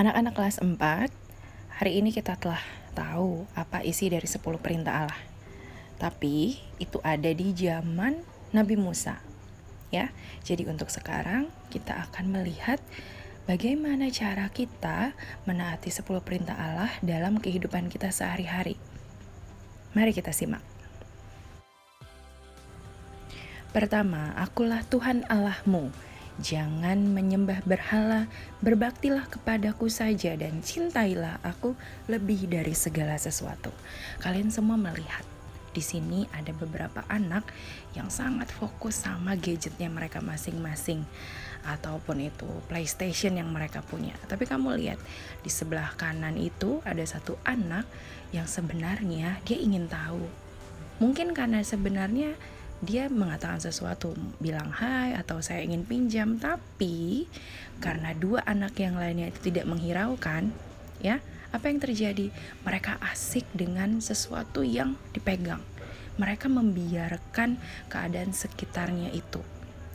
Anak-anak kelas 4, hari ini kita telah tahu apa isi dari 10 perintah Allah. Tapi itu ada di zaman Nabi Musa. Ya. Jadi untuk sekarang kita akan melihat bagaimana cara kita menaati 10 perintah Allah dalam kehidupan kita sehari-hari. Mari kita simak. Pertama, akulah Tuhan Allahmu. Jangan menyembah berhala, berbaktilah kepadaku saja dan cintailah aku lebih dari segala sesuatu. Kalian semua melihat, di sini ada beberapa anak yang sangat fokus sama gadgetnya mereka masing-masing. Ataupun itu PlayStation yang mereka punya. Tapi kamu lihat, di sebelah kanan itu ada satu anak yang sebenarnya dia ingin tahu. Mungkin karena sebenarnya dia mengatakan sesuatu, bilang hai atau saya ingin pinjam, tapi karena dua anak yang lainnya itu tidak menghiraukan, ya, apa yang terjadi? Mereka asik dengan sesuatu yang dipegang. Mereka membiarkan keadaan sekitarnya itu.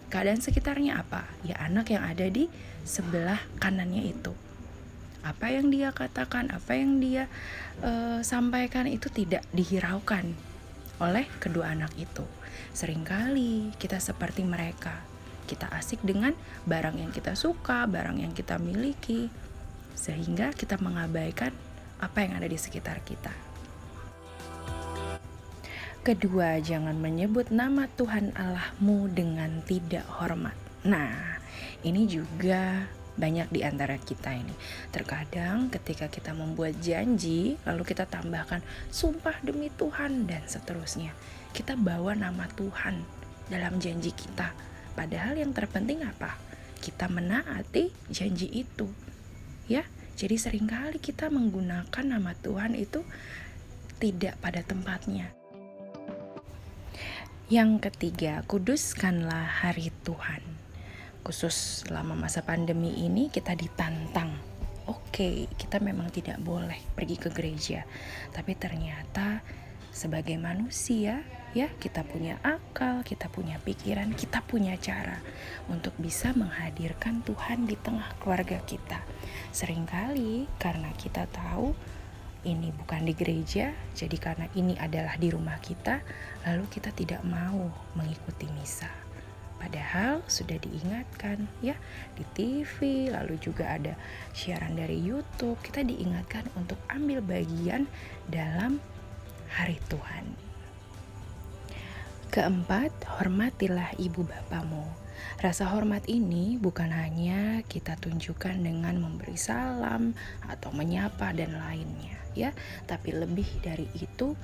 Keadaan sekitarnya apa? Ya, anak yang ada di sebelah kanannya itu. Apa yang dia katakan, apa yang dia sampaikan itu tidak dihiraukan oleh kedua anak itu. Seringkali kita seperti mereka. Kita asik dengan barang yang kita suka, barang yang kita miliki, sehingga kita mengabaikan apa yang ada di sekitar kita. Kedua, jangan menyebut nama Tuhan Allahmu dengan tidak hormat. Nah, ini juga banyak di antara kita ini. Terkadang ketika kita membuat janji, lalu kita tambahkan sumpah demi Tuhan dan seterusnya. Kita bawa nama Tuhan dalam janji kita. Padahal yang terpenting apa? Kita menaati janji itu. Ya, jadi seringkali kita menggunakan nama Tuhan itu tidak pada tempatnya. Yang ketiga, kuduskanlah hari Tuhan. Khusus selama masa pandemi ini kita ditantang. Oke, kita memang tidak boleh pergi ke gereja. Tapi ternyata sebagai manusia, ya, kita punya akal, kita punya pikiran, kita punya cara untuk bisa menghadirkan Tuhan di tengah keluarga kita. Seringkali karena kita tahu ini bukan di gereja, jadi karena ini adalah di rumah kita, lalu kita tidak mau mengikuti misa. Padahal sudah diingatkan, ya, di TV, lalu juga ada siaran dari YouTube, kita diingatkan untuk ambil bagian dalam hari Tuhan. Keempat, hormatilah ibu bapamu. Rasa hormat ini bukan hanya kita tunjukkan dengan memberi salam atau menyapa dan lainnya, ya, tapi lebih dari itu,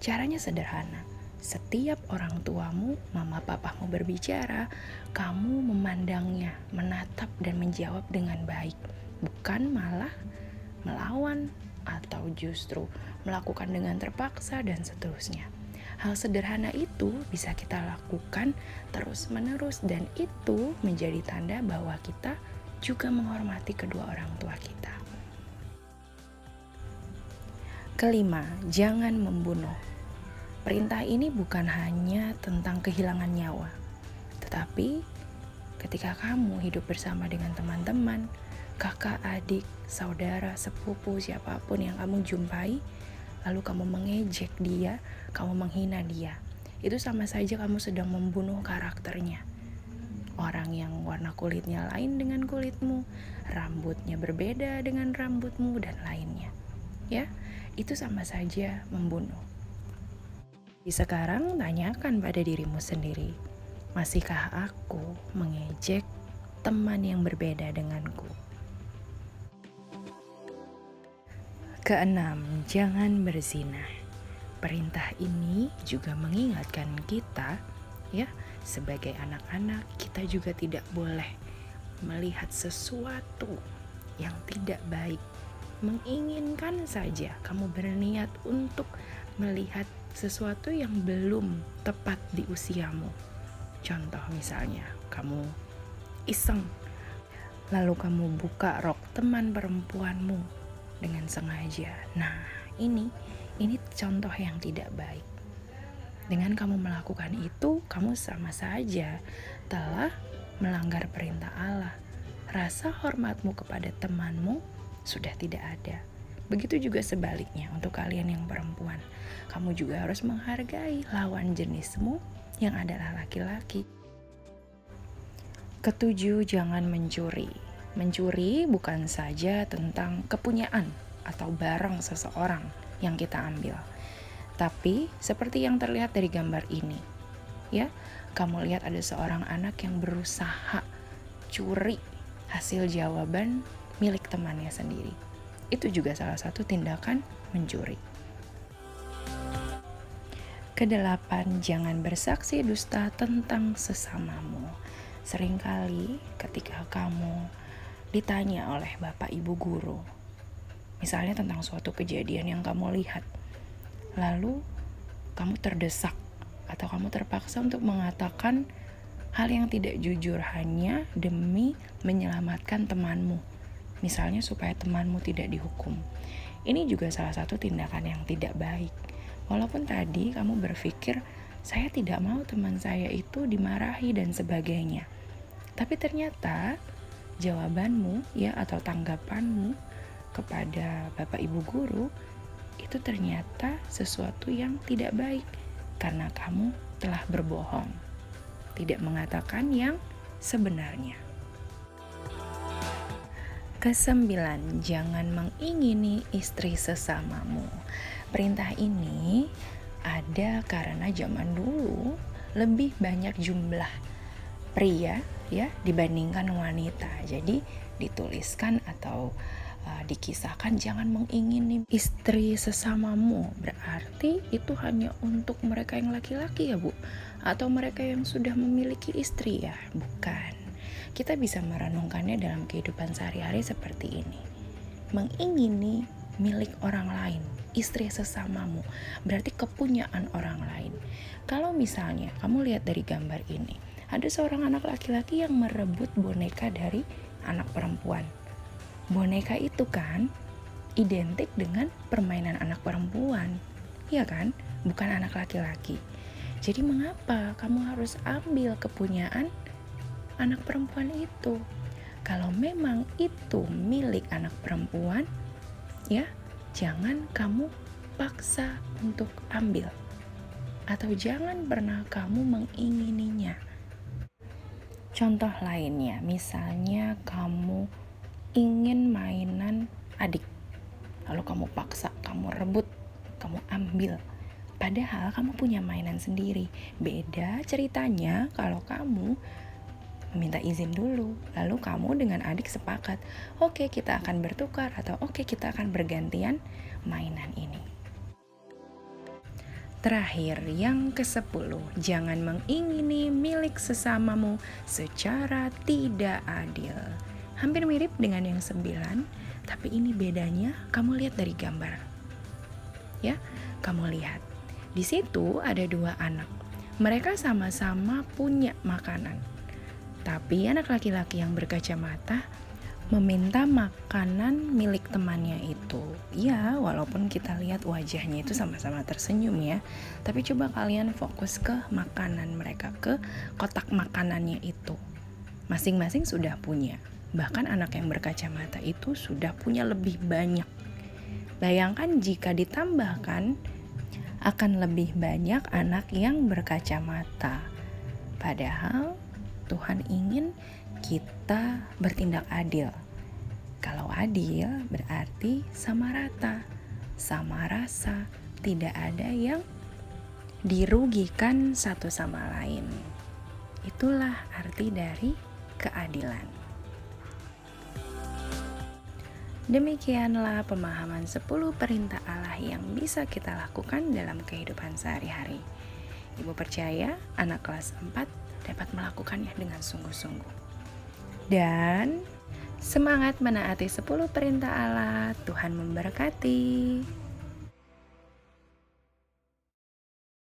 caranya sederhana. Setiap orang tuamu, mama papamu berbicara, kamu memandangnya, menatap dan menjawab dengan baik. Bukan malah melawan atau justru melakukan dengan terpaksa dan seterusnya. Hal sederhana itu bisa kita lakukan terus-menerus dan itu menjadi tanda bahwa kita juga menghormati kedua orang tua kita. Kelima, jangan membunuh. Perintah ini bukan hanya tentang kehilangan nyawa, tetapi ketika kamu hidup bersama dengan teman-teman, kakak, adik, saudara, sepupu, siapapun yang kamu jumpai, lalu kamu mengejek dia, kamu menghina dia, itu sama saja kamu sedang membunuh karakternya. Orang yang warna kulitnya lain dengan kulitmu, rambutnya berbeda dengan rambutmu, dan lainnya. Ya, itu sama saja membunuh. Sekarang tanyakan pada dirimu sendiri, masihkah aku mengejek teman yang berbeda denganku? Keenam, jangan berzina. Perintah ini juga mengingatkan kita, ya, sebagai anak-anak kita juga tidak boleh melihat sesuatu yang tidak baik. Menginginkan saja kamu berniat untuk melihat sesuatu yang belum tepat di usiamu. Contoh misalnya, kamu iseng, lalu kamu buka rok teman perempuanmu dengan sengaja. Nah, ini contoh yang tidak baik. Dengan kamu melakukan itu, kamu sama saja telah melanggar perintah Allah. rasa hormatmu kepada temanmu sudah tidak ada. Begitu juga sebaliknya untuk kalian yang perempuan. Kamu juga harus menghargai lawan jenismu yang adalah laki-laki. Ketujuh, jangan mencuri. Mencuri bukan saja tentang kepunyaan atau barang seseorang yang kita ambil. Tapi seperti yang terlihat dari gambar ini, ya, kamu lihat ada seorang anak yang berusaha curi hasil jawaban milik temannya sendiri. Itu juga salah satu tindakan mencuri. Kedelapan, jangan bersaksi dusta tentang sesamamu. Seringkali ketika kamu ditanya oleh bapak ibu guru, misalnya tentang suatu kejadian yang kamu lihat, lalu kamu terdesak atau kamu terpaksa untuk mengatakan hal yang tidak jujur hanya demi menyelamatkan temanmu, misalnya supaya temanmu tidak dihukum. Ini juga salah satu tindakan yang tidak baik. Walaupun tadi kamu berpikir, saya tidak mau teman saya itu dimarahi dan sebagainya. Tapi ternyata jawabanmu ya atau tanggapanmu kepada bapak ibu guru itu ternyata sesuatu yang tidak baik karena kamu telah berbohong, tidak mengatakan yang sebenarnya. Kesembilan, jangan mengingini istri sesamamu. Perintah ini ada karena zaman dulu lebih banyak jumlah pria ya dibandingkan wanita. Jadi dituliskan atau dikisahkan jangan mengingini istri sesamamu. Berarti itu hanya untuk mereka yang laki-laki ya Bu? Atau mereka yang sudah memiliki istri ya? Bukan. Kita bisa merenungkannya dalam kehidupan sehari-hari seperti ini. Mengingini milik orang lain, istri sesamamu, berarti kepunyaan orang lain. Kalau misalnya kamu lihat dari gambar ini, ada seorang anak laki-laki yang merebut boneka dari anak perempuan. Boneka itu kan identik dengan permainan anak perempuan, iya kan? Bukan anak laki-laki. Jadi mengapa kamu harus ambil kepunyaan anak perempuan itu? Kalau memang itu milik anak perempuan, ya jangan kamu paksa untuk ambil. Atau jangan pernah kamu mengingininya. Contoh lainnya, misalnya kamu ingin mainan adik, lalu kamu paksa, kamu rebut, kamu ambil. Padahal kamu punya mainan sendiri. Beda ceritanya kalau kamu meminta izin dulu, lalu kamu dengan adik sepakat, oke, kita akan bertukar atau oke, kita akan bergantian mainan ini. Terakhir, yang ke-10, jangan mengingini milik sesamamu secara tidak adil. Hampir mirip dengan yang 9, tapi ini bedanya kamu lihat dari gambar. Ya, kamu lihat. Di situ ada 2 anak. Mereka sama-sama punya makanan. Tapi anak laki-laki yang berkacamata meminta makanan milik temannya itu. Ya, walaupun kita lihat wajahnya itu sama-sama tersenyum ya. Tapi coba kalian fokus ke makanan mereka, ke kotak makanannya itu. Masing-masing sudah punya. Bahkan anak yang berkacamata itu sudah punya lebih banyak. Bayangkan jika ditambahkan, akan lebih banyak anak yang berkacamata. Padahal Tuhan ingin kita bertindak adil. Kalau adil berarti sama rata, sama rasa, tidak ada yang dirugikan satu sama lain. Itulah arti dari keadilan. Demikianlah pemahaman 10 perintah Allah yang bisa kita lakukan dalam kehidupan sehari-hari. Ibu percaya anak kelas 4 dapat melakukannya dengan sungguh-sungguh. Dan semangat menaati 10 perintah Allah. Tuhan memberkati.